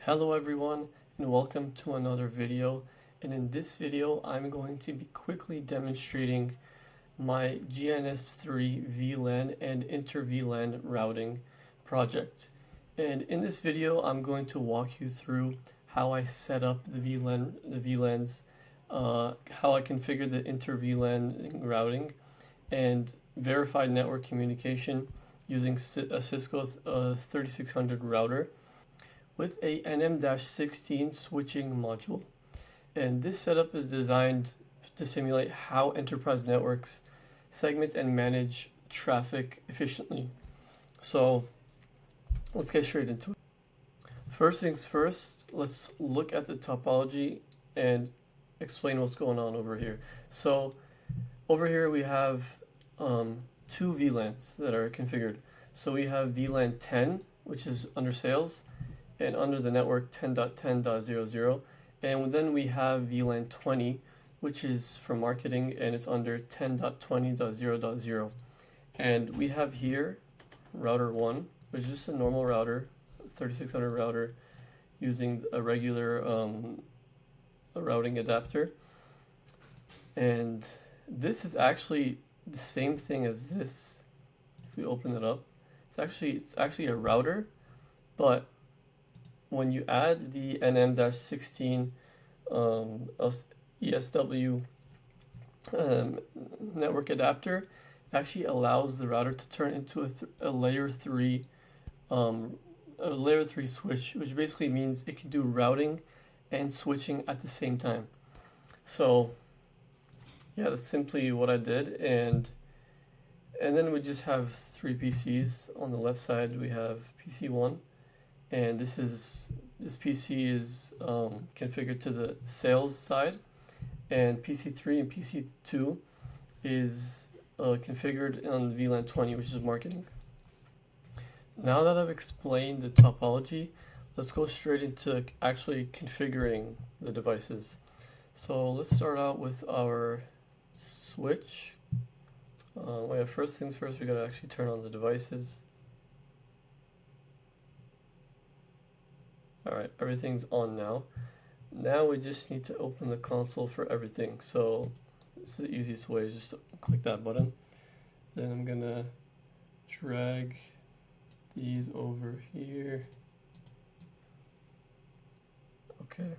Hello everyone and welcome to another video, and in this video I'm going to be quickly demonstrating my GNS3 VLAN and Inter-VLAN routing project. And in this video I'm going to walk you through how I set up the VLANs, how I configure the Inter-VLAN routing and verified network communication using a Cisco 3600 router with a NM-16 switching module. And this setup is designed to simulate how enterprise networks segment and manage traffic efficiently. So let's get straight into it. First things first, let's look at the topology and explain what's going on over here. So over here we have two VLANs that are configured. So we have VLAN 10, which is under sales, and under the network 10.10.00, and then we have VLAN 20, which is for marketing, and it's under 10.20.0.0. And we have here router 1, which is just a normal router, 3600 router, using a regular a routing adapter. And this is actually the same thing as this. If we open it up, it's actually a router, but when you add the NM-16 ESW network adapter, it actually allows the router to turn into a layer 3 switch, which basically means it can do routing and switching at the same time. So yeah, that's simply what I did, and then we just have three PCs. On the left side we have PC1, and this PC is configured to the sales side, and PC3 and PC2 is configured on VLAN 20, which is marketing. Now that I've explained the topology, let's go straight into actually configuring the devices. So let's start out with our switch. First things first, we gotta actually turn on the devices. Alright, everything's on now. Now we just need to open the console for everything. So this is the easiest way, just to click that button. Then I'm gonna drag these over here. Okay.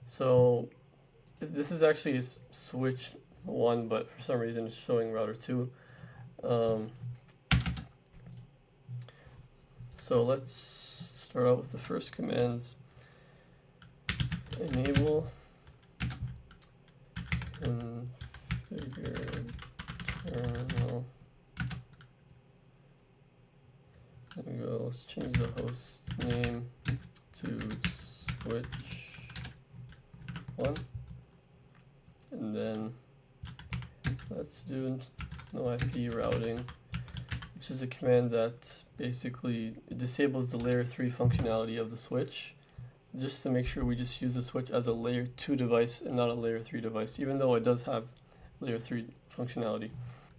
So this is actually a switch 1, but for some reason it's showing router 2. So let's start out with the first commands. Enable configure terminal. There we go. Let's change the host name to switch 1, and then let's do no IP routing, which is a command that basically disables the layer 3 functionality of the switch, just to make sure we just use the switch as a layer 2 device and not a layer 3 device, even though it does have layer 3 functionality.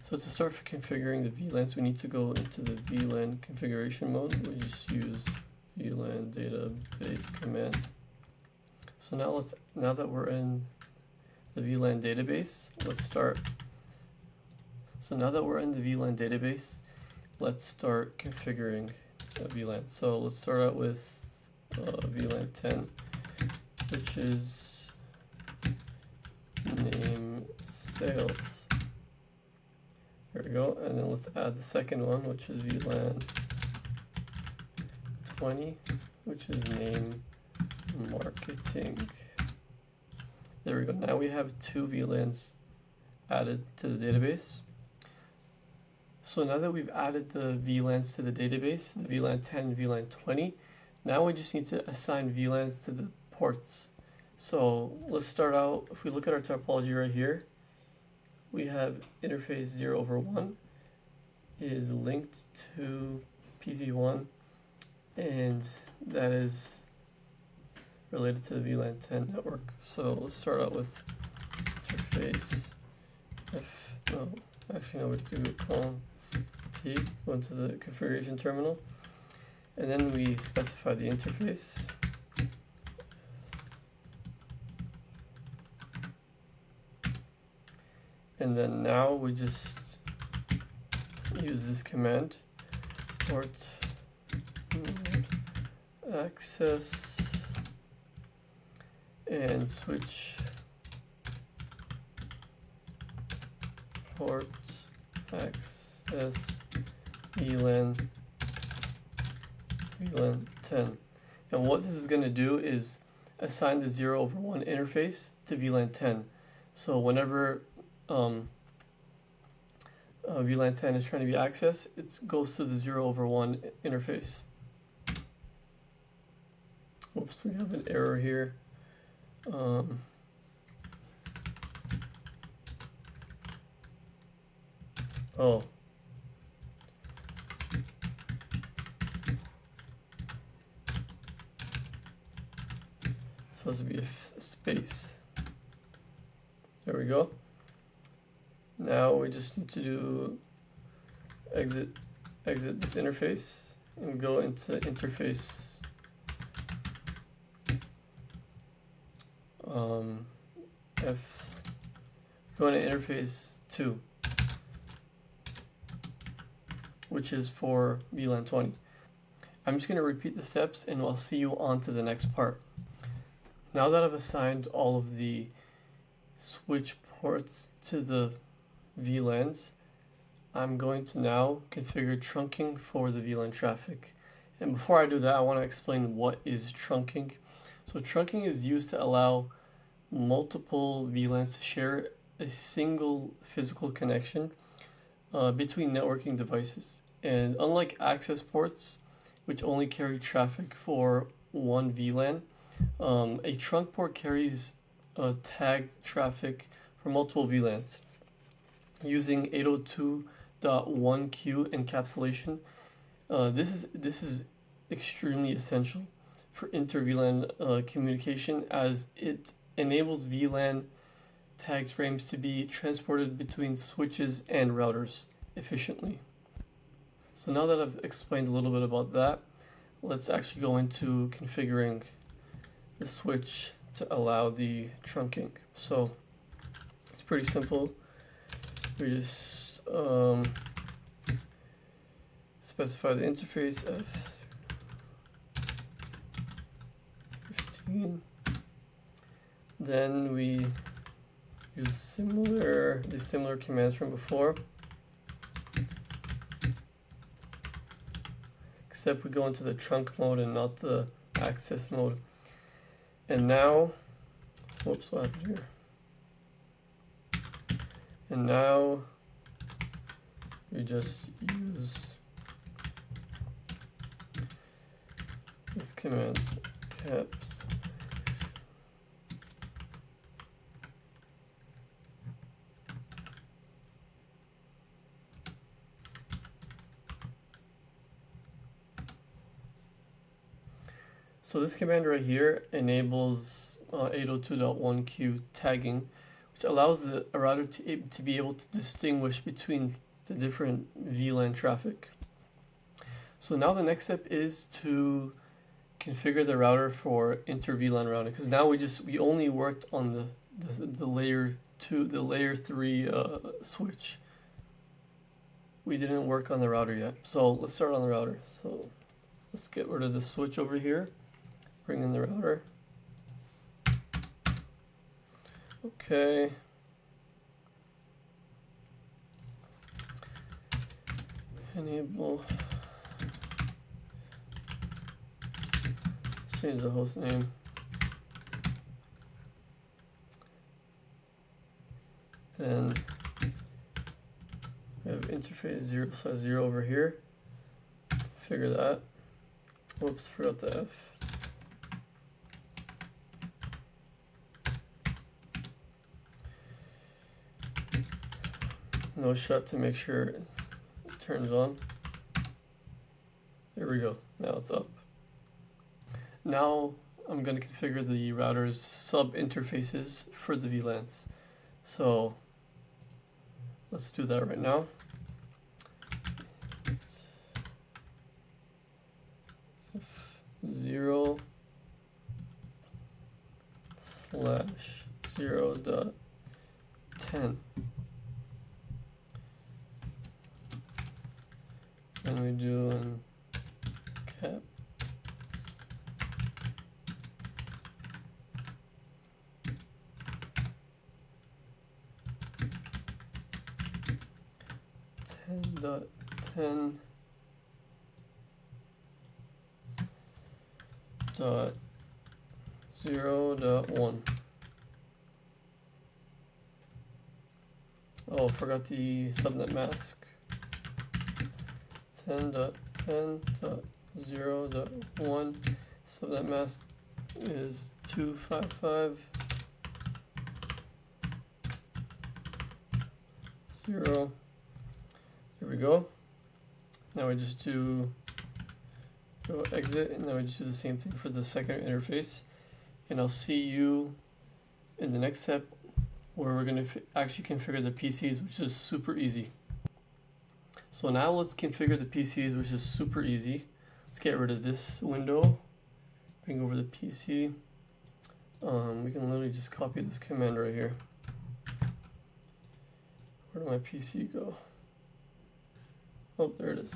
So to start for configuring the VLANs, we need to go into the VLAN configuration mode. We just use VLAN database command. So now that we're in the VLAN database, let's start. So now that we're in the VLAN database, let's start configuring VLAN. So let's start out with VLAN 10, which is name sales. There we go. And then let's add the second one, which is VLAN 20, which is name marketing. There we go. Now we have two VLANs added to the database. So now that we've added the VLANs to the database, the VLAN 10 and VLAN 20, now we just need to assign VLANs to the ports. So let's start out, if we look at our topology right here, we have interface 0/1 is linked to PC1, and that is related to the VLAN 10 network. So let's start out with interface we do colon T, go into the configuration terminal, and then we specify the interface, And then now we just use this command, port access and switch port access VLAN 10. And what this is going to do is assign the 0/1 interface to VLAN 10. So whenever VLAN 10 is trying to be accessed, it goes to the 0/1 interface. Oops, we have an error here. Oh. It's supposed to be a space. There we go. Now we just need to do exit this interface and go into interface go into interface 2, which is for VLAN 20. I'm just going to repeat the steps and I'll see you on to the next part. Now that I've assigned all of the switch ports to the VLANs, I'm going to now configure trunking for the VLAN traffic. And before I do that, I want to explain what is trunking. So trunking is used to allow multiple VLANs to share a single physical connection between networking devices. And unlike access ports, which only carry traffic for one VLAN, a trunk port carries tagged traffic for multiple VLANs. Using 802.1q encapsulation, this is extremely essential for inter-VLAN communication, as it enables VLAN tagged frames to be transported between switches and routers efficiently. So now that I've explained a little bit about that, let's actually go into configuring the switch to allow the trunking. So it's pretty simple. We just specify the interface F15. Then we use the similar commands from before, except we go into the trunk mode and not the access mode. And now, whoops, what happened here? And now we just use this command, caps So this command right here enables 802.1q tagging, which allows the router to be able to distinguish between the different VLAN traffic. So now the next step is to configure the router for inter-VLAN routing, because now we only worked on the layer 2, the layer 3 switch. We didn't work on the router yet. So let's start on the router. So let's get rid of the switch over here. Bring in the router. Okay. Enable. Change the host name. Then we have interface 0/0 over here. Figure that. Whoops, forgot the F. No shut to make sure it turns on. There we go. Now it's up. Now I'm going to configure the router's sub interfaces for the VLANs. So let's do that right now. F0/0.10. can we do in cap? .10 dot 0.1. Oh, forgot the subnet mask. 10.10.0.1. Subnet mask is 255.0. There we go. Now we just go exit, and now we just do the same thing for the second interface. And I'll see you in the next step where we're going to actually configure the PCs, which is super easy. So now let's configure the PCs, which is super easy. Let's get rid of this window, bring over the PC. We can literally just copy this command right here. Where did my PC go? Oh, there it is.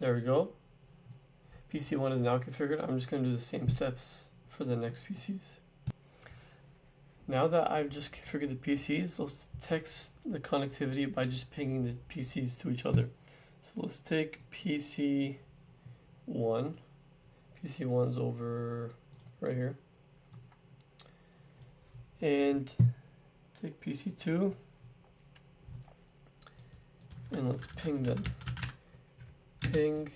There we go. PC 1 is now configured. I'm just going to do the same steps for the next PCs. Now that I've just configured the PCs, let's test the connectivity by just pinging the PCs to each other. So let's take PC 1. PC 1's over right here. And take PC 2. And let's ping them. Ping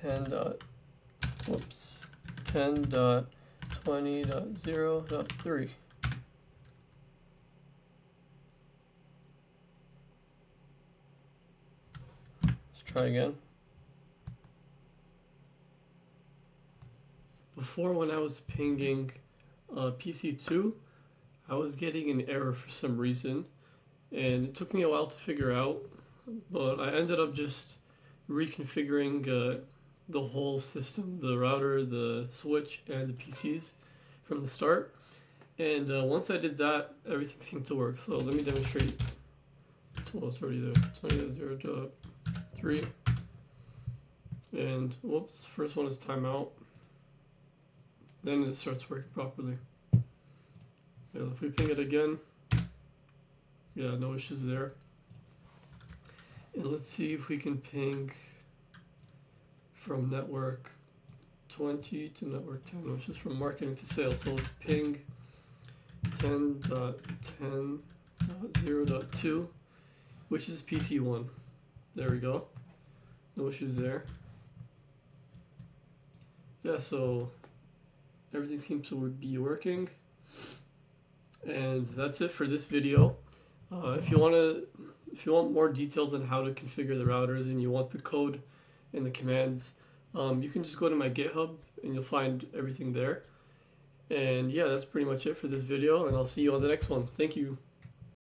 10.20.0.3. Let's try again. Before, when I was pinging PC2, I was getting an error for some reason, and it took me a while to figure out, but I ended up just reconfiguring the whole system, the router, the switch, and the PCs from the start. And once I did that, everything seemed to work. So let me demonstrate. Well, it's already there. 20.0.3. And whoops, first one is timeout. Then it starts working properly. Yeah, if we ping it again, yeah, no issues there. And let's see if we can ping from network 20 to network 10, which is from marketing to sales. So let's ping 10.10.0.2, which is PC1. There we go. No issues there. Yeah, so everything seems to be working. And that's it for this video. If you want more details on how to configure the routers and you want the code and the commands, you can just go to my GitHub and you'll find everything there. And yeah, that's pretty much it for this video, and I'll see you on the next one. Thank you.